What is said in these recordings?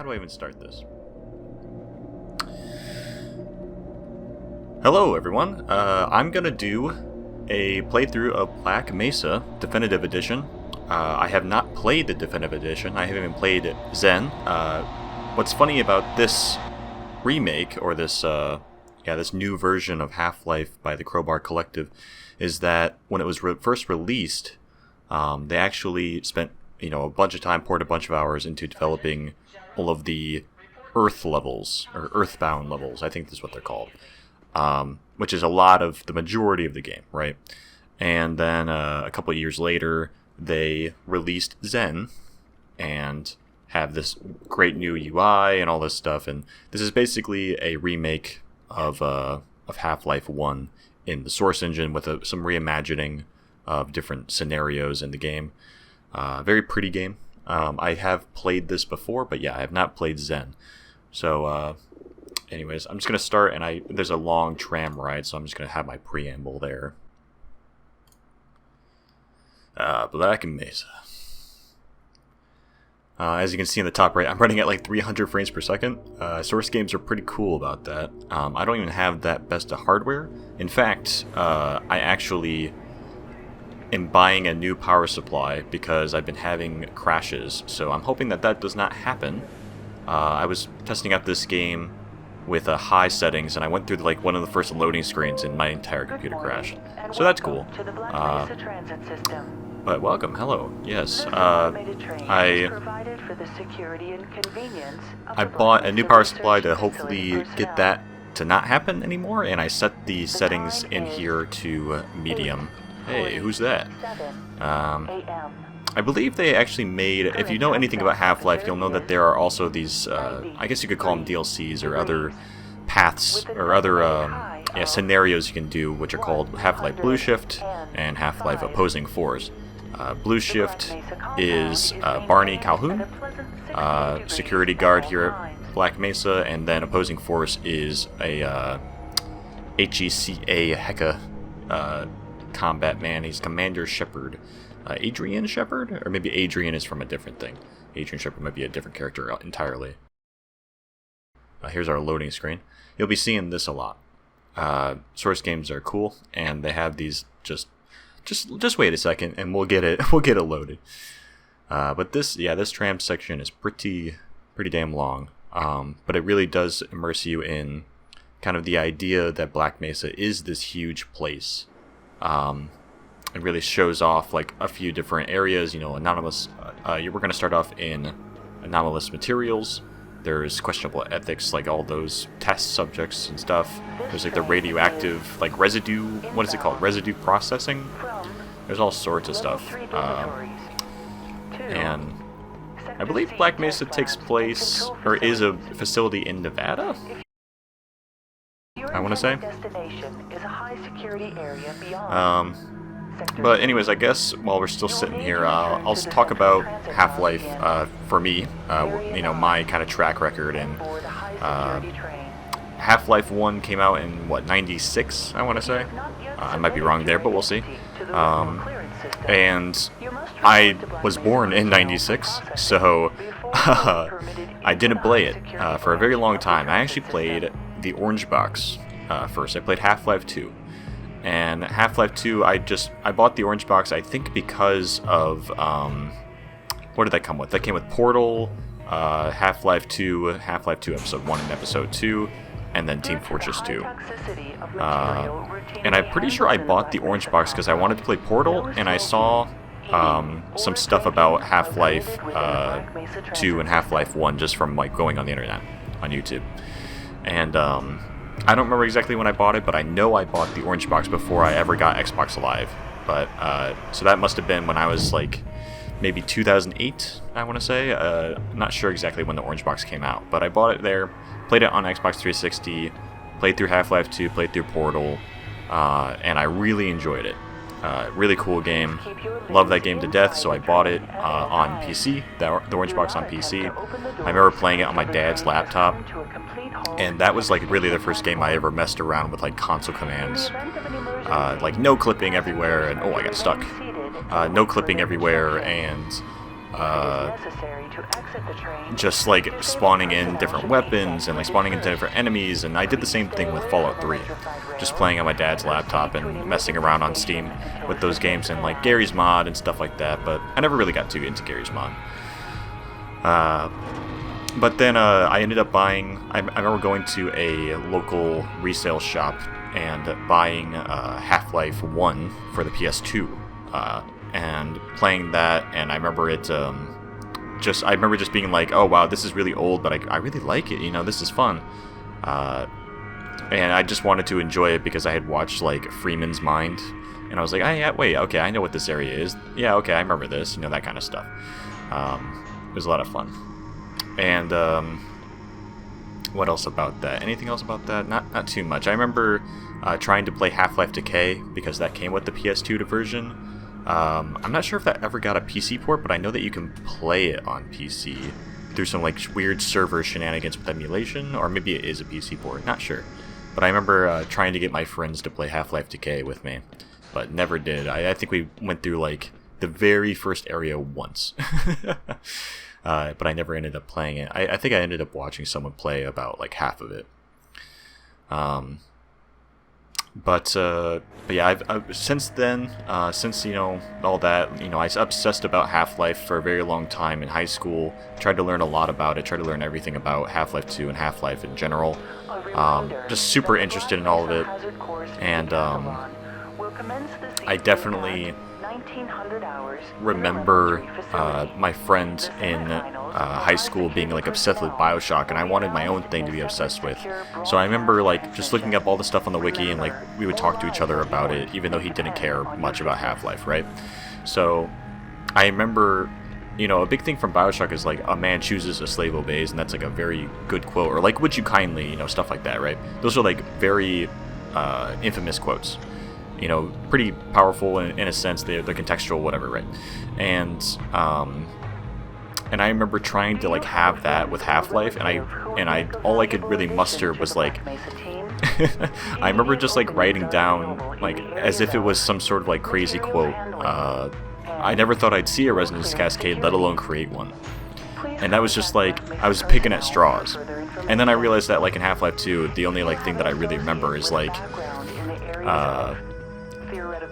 do I even start this? Hello everyone, I'm gonna do a playthrough of Black Mesa Definitive Edition. I have not played the Definitive Edition, I haven't even played Zen. What's funny about this remake, or this new version of Half-Life by the Crowbar Collective, is that when it was first released, they actually spent a bunch of time, poured a bunch of hours into developing all of the Earth levels, or Earthbound levels, I think that's what they're called. Which is the majority of the game, right? And then a couple of years later, they released Zen, and have this great new UI and all this stuff, and this is basically a remake of Half-Life 1 in the Source engine with some reimagining of different scenarios in the game. Very pretty game. I have played this before, but yeah, I have not played Zen. So, anyways, I'm just going to start, and there's a long tram ride, so I'm just going to have my preamble there. Black Mesa. As you can see in the top right, I'm running at like 300 frames per second. Source games are pretty cool about that. I don't even have that best of hardware. In fact, I actually am buying a new power supply because I've been having crashes, so I'm hoping that does not happen. I was testing out this game with high settings, and I went through like one of the first loading screens and my entire computer crashed. So that's cool. But welcome, hello. Yes, I bought a new power supply to hopefully get that to not happen anymore, and I set the settings in here to medium. Hey, who's that? I believe they actually made, if you know anything about Half-Life, you'll know that there are also these, I guess you could call them DLCs, or other paths, or other scenarios you can do, which are called Half-Life Blue Shift and Half-Life Opposing Force. Blue Shift is Barney Calhoun, security guard here at Black Mesa, and then Opposing Force is a HECA combat man. He's Commander Shepard. Adrian Shepard? Or maybe Adrian is from a different thing. Adrian Shepard might be a different character entirely. Here's our loading screen. You'll be seeing this a lot. Source games are cool, and they have these just wait a second, and we'll get it loaded. But this tram section is pretty damn long. But it really does immerse you in kind of the idea that Black Mesa is this huge place. It really shows off like a few different areas. Anomalous. We're going to start off in anomalous materials. There's questionable ethics, like all those test subjects and stuff. There's like the radioactive, like residue. What is it called? Residue processing. There's all sorts of stuff. And I believe Black Mesa takes place, or is a facility in Nevada, I want to say. But anyways, I guess while we're still sitting here, I'll talk about Half-Life for me, my kind of track record. And Half-Life 1 came out in, 96, I want to say? I might be wrong there, but we'll see. And I was born in 96, so I didn't play it for a very long time. I actually played the Orange Box first. I played Half-Life 2. And Half-Life 2, I bought the Orange Box, I think because of, what did that come with? That came with Portal, Half-Life 2, Half-Life 2 Episode 1 and Episode 2, and then Team Fortress 2. And I'm pretty sure I bought the Orange Box because I wanted to play Portal, and I saw some stuff about Half-Life 2 and Half-Life 1 just from going on the internet, on YouTube. And I don't remember exactly when I bought it, but I know I bought the Orange Box before I ever got Xbox Live. But so that must have been when I was like maybe 2008, I want to say. I'm not sure exactly when the Orange Box came out, but I bought it there, played it on Xbox 360, played through Half-Life 2, played through Portal, and I really enjoyed it. Really cool game. Love that game to death, so I bought it on PC, the Orange Box on PC. I remember playing it on my dad's laptop, and that was like really the first game I ever messed around with like console commands. Like no clipping everywhere, and oh, I got stuck. No clipping everywhere, and just like spawning in different weapons and like spawning into different enemies, and I did the same thing with Fallout 3, just playing on my dad's laptop and messing around on Steam with those games and like Gary's Mod and stuff like that, but I never really got too into Gary's Mod. But then I ended up buying, I remember going to a local resale shop and buying Half-Life 1 for the PS2, and playing that, and I remember it, I remember just being like, oh wow, this is really old, but I really like it, you know, this is fun. And I just wanted to enjoy it because I had watched like Freeman's Mind, and I was like, oh yeah, wait, okay, I know what this area is. Yeah, okay, I remember this, you know, that kind of stuff. It was a lot of fun. And what else about that? Anything else about that? Not too much. I remember trying to play Half-Life Decay because that came with the PS2 version. I'm not sure if that ever got a PC port, but I know that you can play it on PC through some like weird server shenanigans with emulation, or maybe it is a PC port. Not sure. But I remember trying to get my friends to play Half-Life Decay with me, but never did. I think we went through like the very first area once. But I never ended up playing it. I think I ended up watching someone play about like half of it. But yeah, I've since then, since, you know, all that, you know, I was obsessed about Half-Life for a very long time in high school. Tried to learn a lot about it. Tried to learn everything about Half-Life 2 and Half-Life in general. Just super interested in all of it. And I definitely remember my friends in high school being like obsessed with BioShock, and I wanted my own thing to be obsessed with. So I remember like just looking up all the stuff on the wiki, and like we would talk to each other about it, even though he didn't care much about Half-Life, right? So I remember, you know, a big thing from BioShock is like a man chooses, a slave obeys, and that's like a very good quote, or like would you kindly, you know, stuff like that, right? Those are like very infamous quotes. You know, pretty powerful in a sense. They're contextual, whatever, right? And I remember trying to like have that with Half-Life, and I all I could really muster was like I remember just like writing down like as if it was some sort of like crazy quote. I never thought I'd see a resonance cascade, let alone create one. And that was just like I was picking at straws. And then I realized that like in Half-Life 2, the only like thing that I really remember is like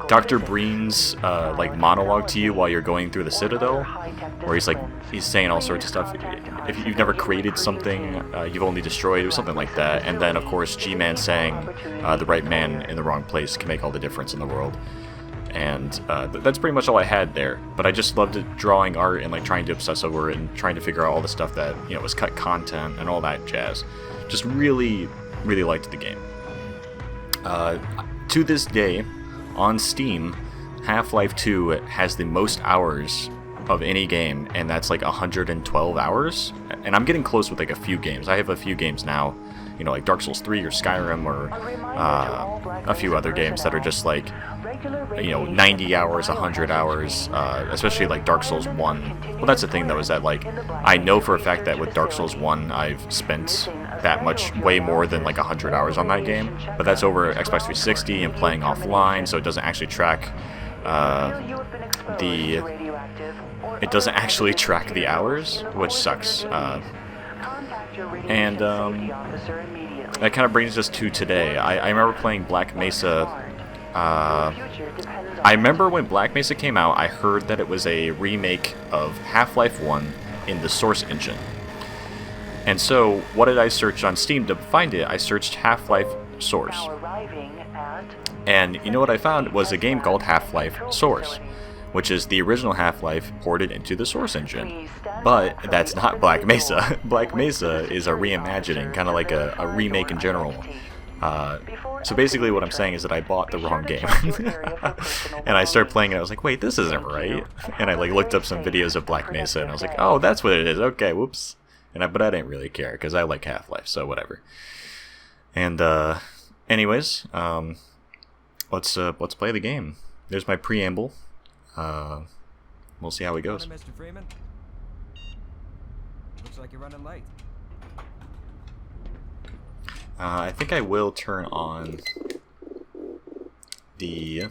Dr. Breen's like monologue to you while you're going through the Citadel, where he's saying all sorts of stuff. If you've never created something, you've only destroyed, or something like that. And then of course G-Man saying the right man in the wrong place can make all the difference in the world. And that's pretty much all I had there. But I just loved it, drawing art and like trying to obsess over it and trying to figure out all the stuff that, you know, was cut content and all that jazz. Just really, really liked the game. To this day, on Steam, Half-Life 2 has the most hours of any game, and that's like 112 hours. And I'm getting close with like a few games. I have a few games now, you know, like Dark Souls 3 or Skyrim or a few other games that are just like, you know, 90 hours, 100 hours, especially like Dark Souls 1. Well, that's the thing though, is that like I know for a fact that with Dark Souls 1 I've spent that much, way more than like 100 hours on that game, but that's over Xbox 360 and playing offline, so it doesn't actually track the hours, which sucks. And that kind of brings us to today. I remember playing Black Mesa. I remember when Black Mesa came out, I heard that it was a remake of Half-Life 1 in the Source engine. And so, what did I search on Steam to find it? I searched Half-Life Source. And you know what I found was a game called Half-Life Source, which is the original Half-Life ported into the Source engine. But that's not Black Mesa. Black Mesa is a reimagining, kind of like a remake in general. So basically what I'm saying is that I bought the wrong game. And I started playing it, I was like, wait, this isn't right. And I like looked up some videos of Black Mesa, and I was like, oh, that's what it is. Okay, whoops. But I didn't really care, because I like Half-Life, so whatever. And anyways, let's play the game. There's my preamble. We'll see how it goes. Morning, Mr. Freeman. Looks like you're running late. I think I will turn on the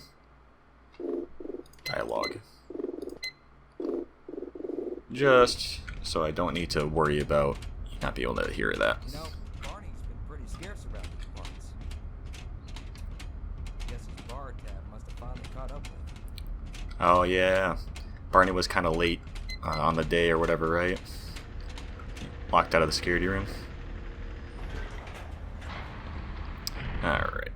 dialogue. just so I don't need to worry about you not being able to hear that. You know, Barney's been pretty scarce around these parts. Guess his bar tab must have finally caught up with him. Oh yeah, Barney was kind of late on the day or whatever, right? Locked out of the security room. Alright.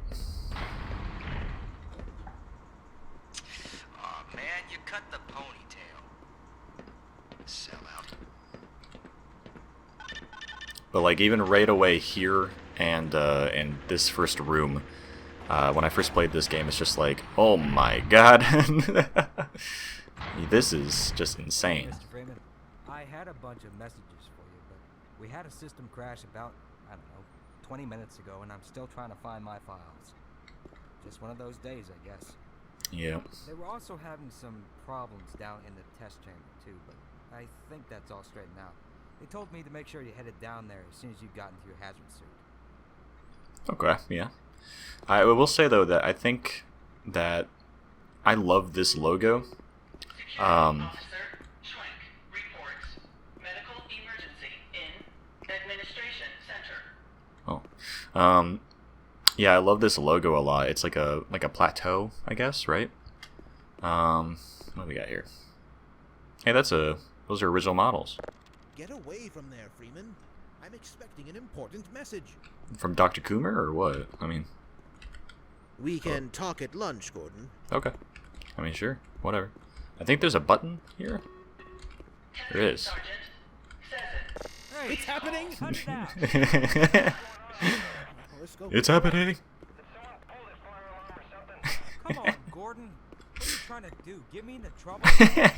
Aw, man, you cut the ponytail. Sellout. But like even right away here and in this first room, when I first played this game, it's just like, oh my god, this is just insane. Mr. Freeman, I had a bunch of messages for you, but we had a system crash about, I don't know, 20 minutes ago, and I'm still trying to find my files. Just one of those days, I guess. Yeah. They were also having some problems down in the test chamber, too, but I think that's all straightened out. They told me to make sure you headed down there as soon as you got into your hazard suit. Okay, yeah. I will say, though, that I think that I love this logo. Officer Schwenk reports medical emergency in administration center. Oh. Yeah, I love this logo a lot. It's like a plateau, I guess, right? What do we got here? Hey, those are original models. Get away from there, Freeman. I'm expecting an important message. From Dr. Coomer, or what? I mean... We can talk at lunch, Gordon. Okay. I mean, sure. Whatever. I think there's a button here. There is. Sergeant says it. Hey, It's happening! cut it out. Let's go. It's happening! Come on, Gordon. What are you trying to do? Get me into trouble?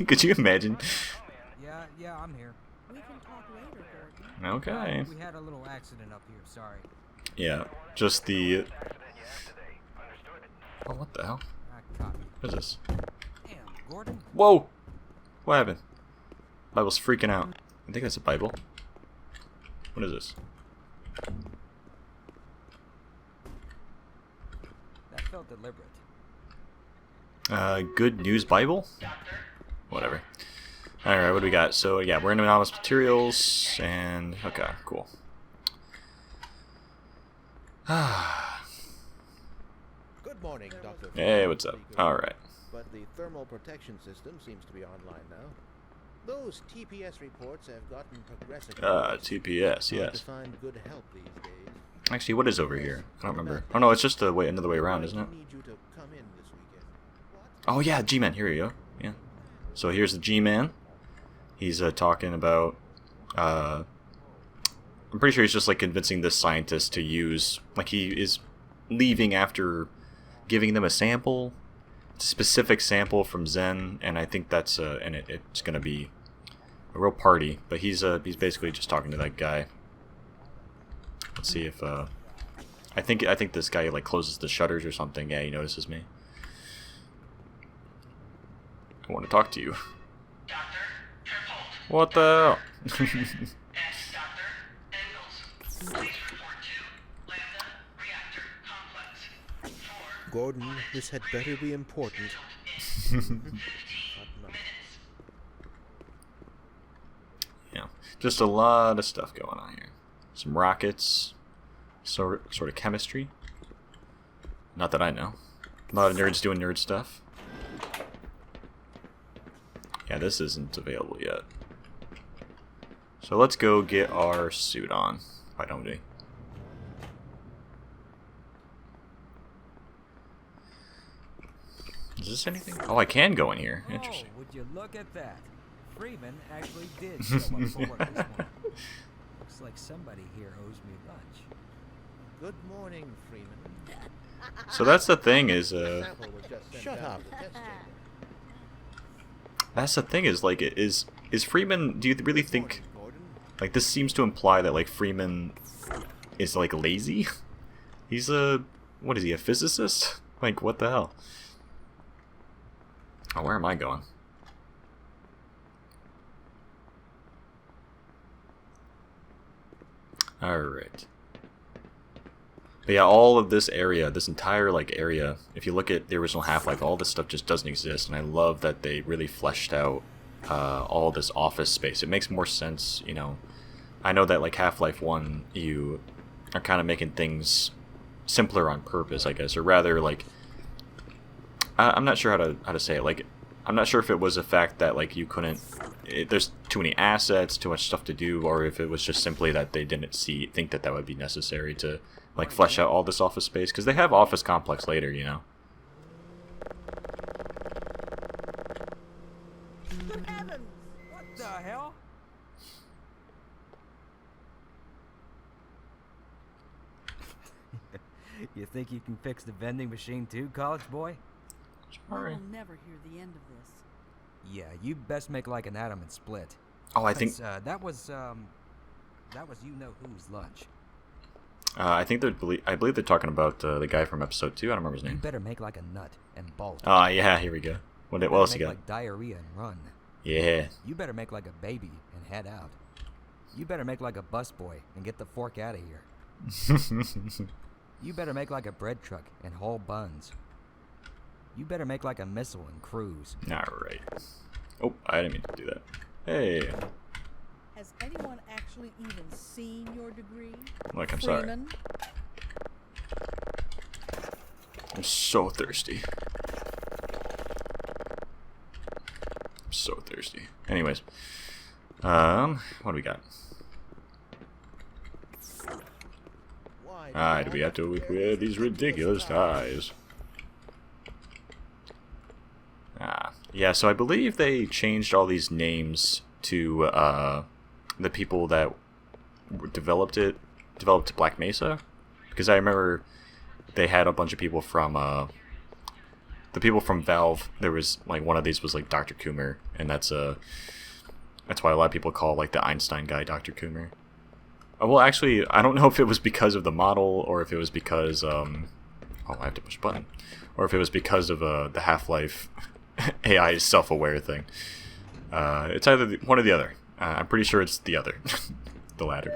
Could you imagine? Yeah, I'm here. We can talk later, Gordon. Okay. We had a little accident up here, sorry. Yeah, just the... Oh, what the hell? I caught you. What is this? Damn, Gordon. Whoa! What happened? Bible's freaking out. I think that's a Bible. What is this? That felt deliberate. Good News Bible? Whatever. Alright, what do we got? So, yeah, we're in anonymous materials, and... Okay, cool. Good morning, Dr. Hey, what's up? Alright. But the thermal protection system seems to be online now. Those TPS reports have gotten progressively TPS, hard yes. to find good help these days. Actually, what is over here? I don't remember. Oh, no, it's just the way, another way around, isn't it? I need you to come in this weekend. What? Oh, yeah, G-Man. Here we go. Yeah. So here's the G-Man. He's talking about... I'm pretty sure he's just, like, convincing this scientist to use... Like, he is leaving after giving them a sample. It's a specific sample from Zen, and I think that's... and it's going to be a real party. But he's basically just talking to that guy. Let's see if... I think this guy, like, closes the shutters or something. Yeah, he notices me. I want to talk to you. Dr. Tripholt. What the hell? That's Dr. Engels. Please report to Lambda Reactor Complex. For Gordon, this had better be important. 15 Not much. minutes. Yeah, just a lot of stuff going on here. Some rockets, sort of chemistry. Not that I know. A lot of nerds doing nerd stuff. Yeah, this isn't available yet. So let's go get our suit on. Why don't we? Is this anything? Oh, I can go in here. Interesting. Oh, would you look at that? Freeman actually did show up for work this morning. Looks like somebody here owes me lunch. Good morning, Freeman. So that's the thing is, Sample was just sent Shut down up. to the test chamber. that's the thing is, like, is Freeman, do you really think, Morning, Gordon. like, this seems to imply that, like, Freeman is, like, lazy? He's what is he, a physicist? Like, what the hell? Oh, where am I going? Alright. But yeah, all of this area, this entire, like, area, if you look at the original Half-Life, all this stuff just doesn't exist, and I love that they really fleshed out all this office space. It makes more sense, you know. I know that like Half-Life 1, you are kind of making things simpler on purpose, I guess, or rather like I'm not sure how to say it. Like, I'm not sure if it was a fact that like you couldn't. There's too many assets, too much stuff to do, or if it was just simply that they didn't think that would be necessary to like flesh out all this office space, because they have office complex later, you know. Good heavens! What the hell? You think you can fix the vending machine too, college boy? We will never hear the end of this. Yeah, you best make like an atom and split. Oh, I think that was you know whose lunch. I believe they're talking about the guy from episode 2. I don't remember his You name. better make like a nut and bolt. Yeah, here we go. What else you Make got? like diarrhea and run. Yeah. You better make like a baby and head out. You better make like a busboy and get the fork out of here. You better make like a bread truck and haul buns. You better make like a missile and cruise. Alright. Oh, I didn't mean to do that. Hey. Has anyone actually even seen your degree? Look, I'm sorry. Freeman? I'm so thirsty. I'm so thirsty. Anyways. What do we got? Why Do we have to wear these ridiculous ties? Yeah, so I believe they changed all these names to the people that developed Black Mesa, because I remember they had a bunch of people from the people from Valve. There was like one of these was like Dr. Coomer, and that's why a lot of people call like the Einstein guy Dr. Coomer. Well, actually, I don't know if it was because of the model or if it was because oh, I have to push a button, or if it was because of the Half-Life AI self-aware thing. It's either one or the other. I'm pretty sure it's the other, the latter.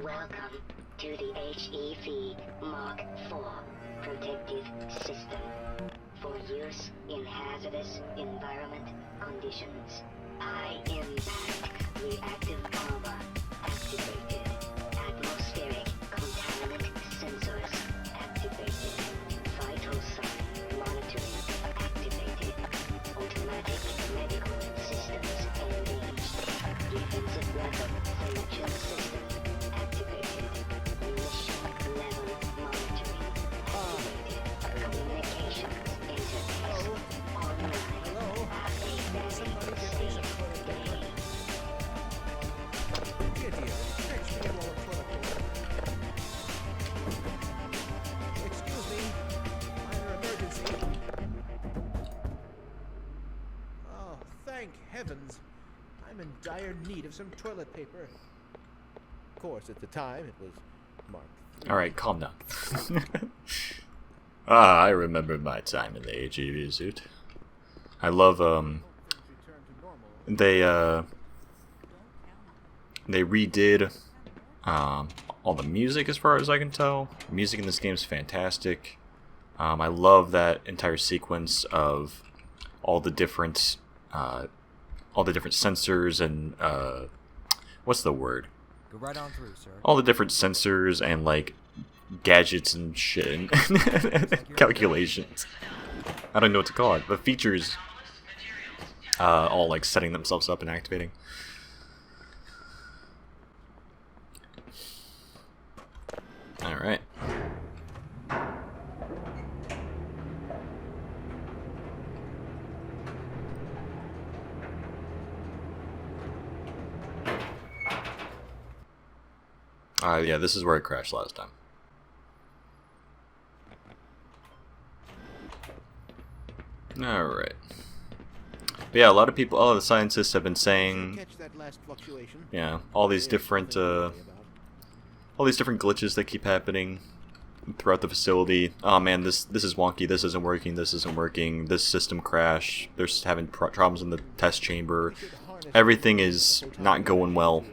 Welcome to the HEV Mark IV protective system for use in hazardous environment conditions. High impact reactive armor activated. Atmospheric contaminant sensors activated. Vital sign monitoring activated. Automatic medical systems engaged. Defensive weapon selection system activated. Mission level monitoring activated. Communications interface online. Excuse me. Minor emergency. Oh, thank heavens. I'm in dire need of some toilet paper. Of course, at the time, it was Mark III. Alright, calm down. I remember my time in the HEV suit. I love, Things return to normal. they redid all the music as far as I can tell. The music in this game is fantastic. I love that entire sequence of all the different sensors and what's the word? Go right on through, sir. All the different sensors and like gadgets and shit and calculations. I don't know what to call it, but features all like setting themselves up and activating. Alright. Yeah, this is where I crashed last time. Alright. But yeah, a lot of people, all the scientists have been saying, Catch that last fluctuation. yeah, all these different glitches that keep happening throughout the facility. Oh man, this is wonky, this isn't working, this system crash, they're having problems in the test chamber, everything is not going well,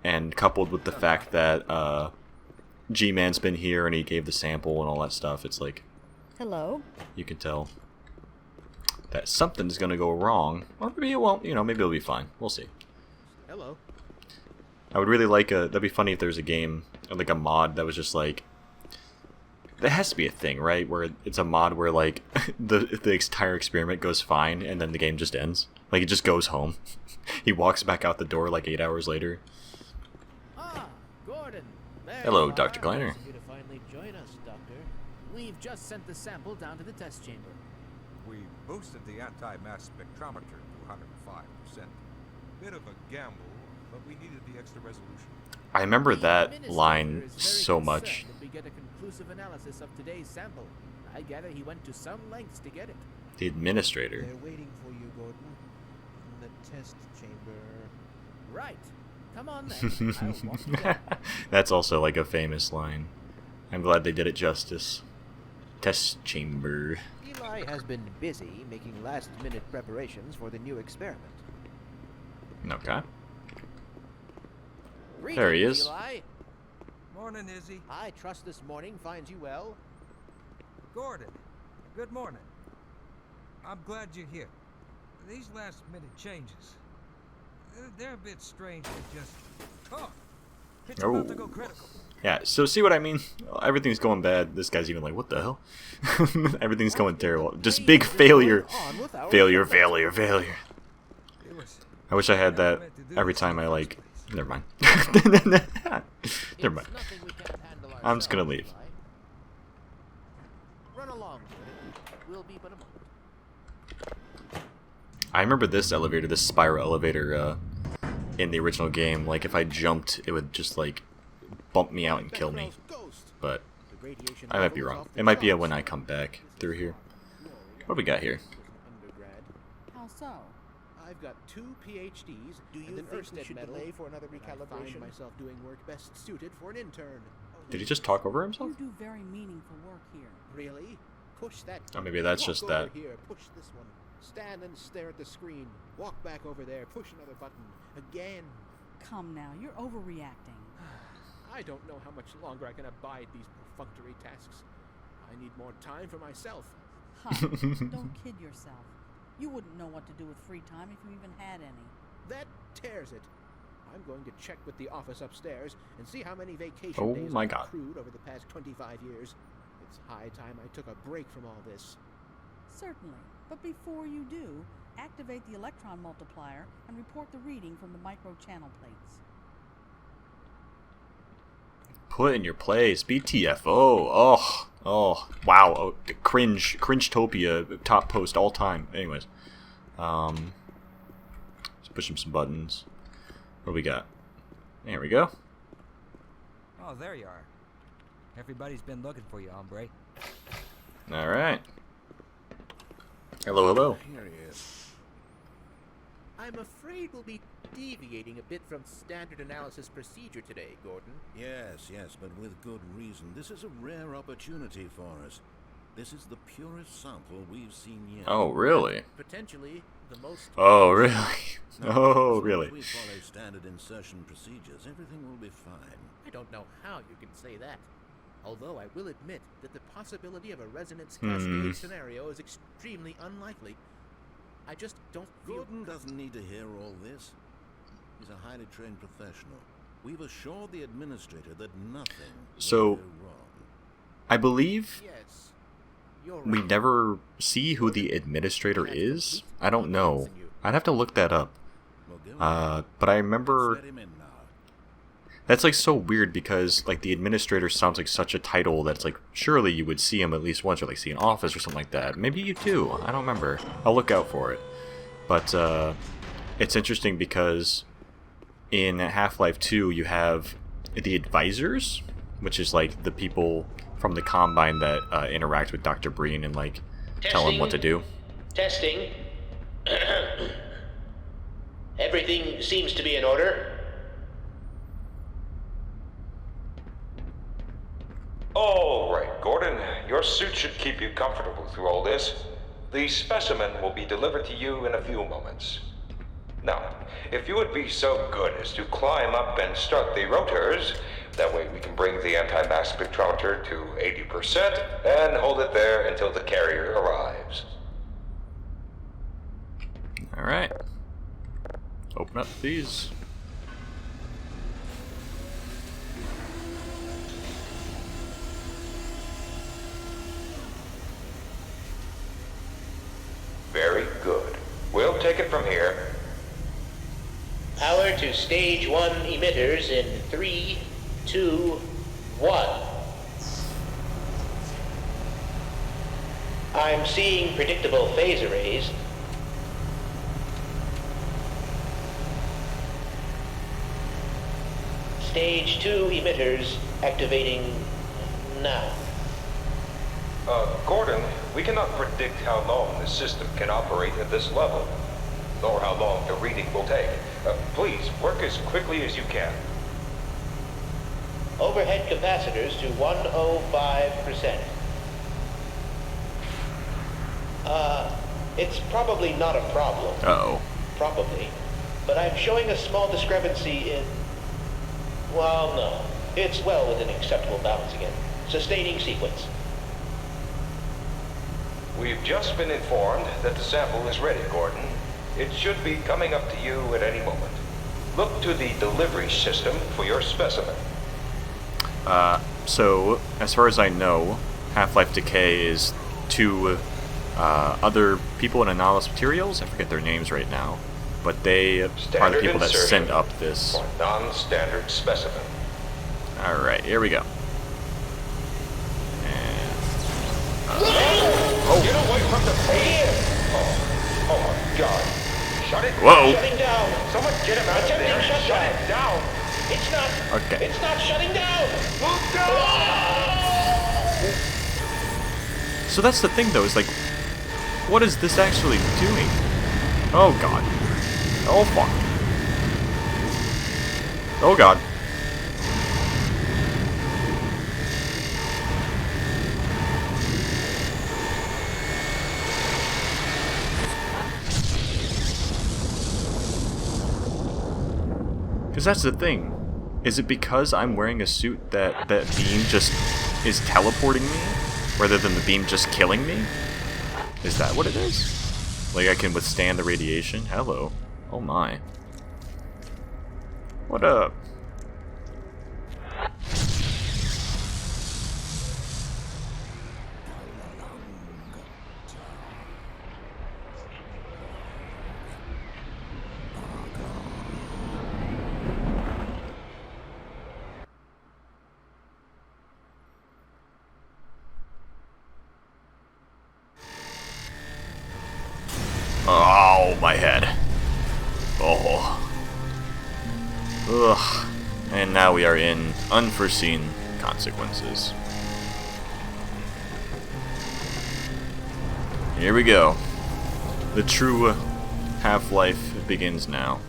and coupled with the fact that G-Man's been here and he gave the sample and all that stuff, it's like, Hello? you can tell that something's gonna go wrong, or maybe it won't. You know, maybe it'll be fine. We'll see. Hello. I would really like that'd be funny if there's a game, like a mod that was just like, there has to be a thing, right, where it's a mod where like the entire experiment goes fine and then the game just ends. Like it just goes home. He walks back out the door like 8 hours later. Ah, Gordon. There Hello, you are. Dr. Kleiner. Nice of you to finally join us, Doctor. We've just sent the sample down to the test chamber. We boosted the anti-mass spectrometer to 105%. Bit of a gamble, but we needed the extra resolution. I remember The that administrator line is very so concerned much. that we get a conclusive analysis of today's sample. I gather he went to some lengths to get it. The administrator. They're waiting for you, Gordon. In the test chamber. Right. Come on then. I'll walk you down. That's also like a famous line. I'm glad they did it justice. Test chamber. Eli has been busy making last-minute preparations for the new experiment. Okay. Greetings, he is. Eli. Morning, Izzy. I trust this morning finds you well. Gordon, good morning. I'm glad you're here. These last-minute changes, they're a bit strange to just... Oh, it's about to go critical. Yeah, so see what I mean? Everything's going bad. This guy's even like, what the hell? Everything's going terrible. Just big failure. Failure, failure, failure. I wish I had that every time I like... Never mind. Never mind. I'm just gonna leave. Run along, Gordon. We'll be but a moment. I remember this elevator, this spiral elevator, in the original game. Like, if I jumped, it would just, like, bump me out and kill me. But I might be wrong. It might be when I come back through here. What do we got here? How so? I've got 2 PhDs. Do you think we should delay for another recalibration? I find myself doing work best suited for an intern. Did he just talk over himself? You do very meaningful work here. Really? Push that. Oh, maybe that's Walk just over that. Here, push this one. Stand and stare at the screen. Walk back over there. Push another button. Again. Come now, you're overreacting. I don't know how much longer I can abide these perfunctory tasks. I need more time for myself. Huh, don't kid yourself. You wouldn't know what to do with free time if you even had any. That tears it. I'm going to check with the office upstairs and see how many vacation Oh days my I've God. accrued over the past 25 years. It's high time I took a break from all this. Certainly, but before you do, activate the electron multiplier and report the reading from the micro-channel plates. Put in your place. BTFO. Oh. Oh. Wow. Oh, Cringe-topia. Top post all time. Anyways. Let's push him some buttons. What do we got? There we go. Oh, there you are. Everybody's been looking for you, hombre. Alright. Hello, hello. Here he is. I'm afraid we'll be deviating a bit from standard analysis procedure today, Gordon. Yes, but with good reason. This is a rare opportunity for us. This is the purest sample we've seen yet. Oh, really? Potentially the most... Oh, really? Now, Oh, as long as really? we follow standard insertion procedures, everything will be fine. I don't know how you can say that. Although I will admit that the possibility of a resonance cascade scenario is extremely unlikely. I just don't feel... Gordon doesn't need to hear all this. He's a highly trained professional. We've assured the administrator that nothing So, will go wrong. I believe Yes, you're we right. never see who the administrator is. I don't know. I'd have to look that up. Well, go ahead. But I Let's remember... let him in now. That's like so weird because like the administrator sounds like such a title that's like surely you would see him at least once or like see an office or something like that. Maybe you do. I don't remember. I'll look out for it. But it's interesting because in Half-Life 2 you have the advisors, which is like the people from the Combine that interact with Dr. Breen and like tell him what to do. Testing. Everything seems to be in order. All right, Gordon. Your suit should keep you comfortable through all this. The specimen will be delivered to you in a few moments. Now, if you would be so good as to climb up and start the rotors, that way we can bring the anti-mass spectrometer to 80% and hold it there until the carrier arrives. Alright. Open up these. Very good. We'll take it from here. Power to stage 1 emitters in 3, 2, 1. I'm seeing predictable phase arrays. Stage 2 emitters activating now. Gordon, we cannot predict how long the system can operate at this level, nor how long the reading will take. Please, work as quickly as you can. Overhead capacitors to 105%. It's probably not a problem. Uh-oh. Probably. But I'm showing a small discrepancy in... Well, no. It's well within acceptable bounds again. Sustaining sequence. We've just been informed that the sample is ready, Gordon. It should be coming up to you at any moment. Look to the delivery system for your specimen. So, as far as I know, Half-Life Decay is two other people in Anomalous Materials. I forget their names right now. But they are the people that send up this. For non-standard specimen. Alright, here we go. And... Oh, get away from the page! Oh my god. Shut it Whoa. down. Shutting down. Someone get him out of there. Shut it down. It's not. Okay. It's not shutting down. Move down. So that's the thing, though, is like, what is this actually doing? Oh god. Oh fuck. Oh god. Because that's the thing. Is it because I'm wearing a suit that beam just is teleporting me, rather than the beam just killing me? Is that what it is? Like I can withstand the radiation? Hello. Oh my. What up? Oh, my head. Oh. Ugh. And now we are in unforeseen consequences. Here we go. The true Half-Life begins now.